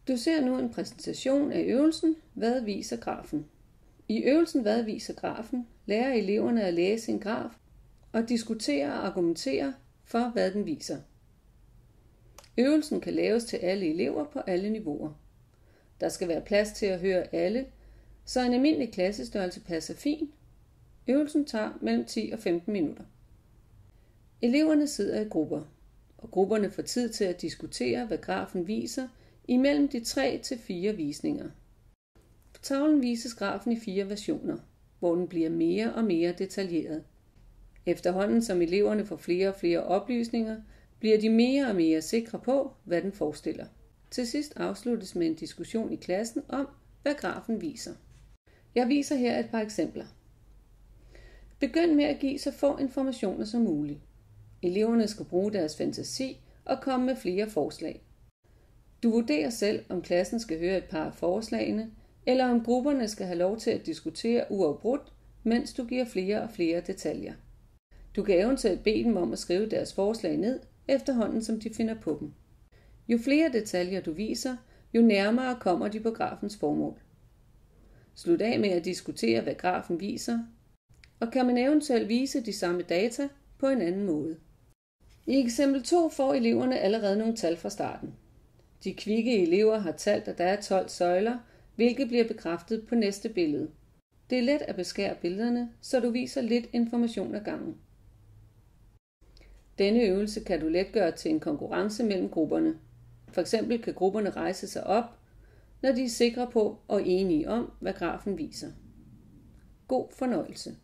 Du ser nu en præsentation af øvelsen Hvad viser grafen? I øvelsen Hvad viser grafen? Lærer eleverne at læse en graf og diskutere og argumentere for, hvad den viser. Øvelsen kan laves til alle elever på alle niveauer. Der skal være plads til at høre alle, så en almindelig klassestørrelse passer fint. Øvelsen tager mellem 10 og 15 minutter. Eleverne sidder i grupper, og grupperne får tid til at diskutere, hvad grafen viser, imellem de 3 til 4 visninger. På tavlen vises grafen i 4 versioner, hvor den bliver mere og mere detaljeret. Efterhånden som eleverne får flere og flere oplysninger, bliver de mere og mere sikre på, hvad den forestiller. Til sidst afsluttes med en diskussion i klassen om, hvad grafen viser. Jeg viser her et par eksempler. Begynd med at give så få informationer som muligt. Eleverne skal bruge deres fantasi og komme med flere forslag. Du vurderer selv, om klassen skal høre et par af forslagene, eller om grupperne skal have lov til at diskutere uafbrudt, mens du giver flere og flere detaljer. Du kan eventuelt bede dem om at skrive deres forslag ned, efterhånden som de finder på dem. Jo flere detaljer du viser, jo nærmere kommer de på grafens formål. Slut af med at diskutere, hvad grafen viser, og kan man eventuelt vise de samme data på en anden måde. I eksempel 2 får eleverne allerede nogle tal fra starten. De kvikke elever har talt, at der er 12 søjler, hvilket bliver bekræftet på næste billede. Det er let at beskære billederne, så du viser lidt information ad gangen. Denne øvelse kan du let gøre til en konkurrence mellem grupperne. For eksempel kan grupperne rejse sig op, når de er sikre på og enige om, hvad grafen viser. God fornøjelse.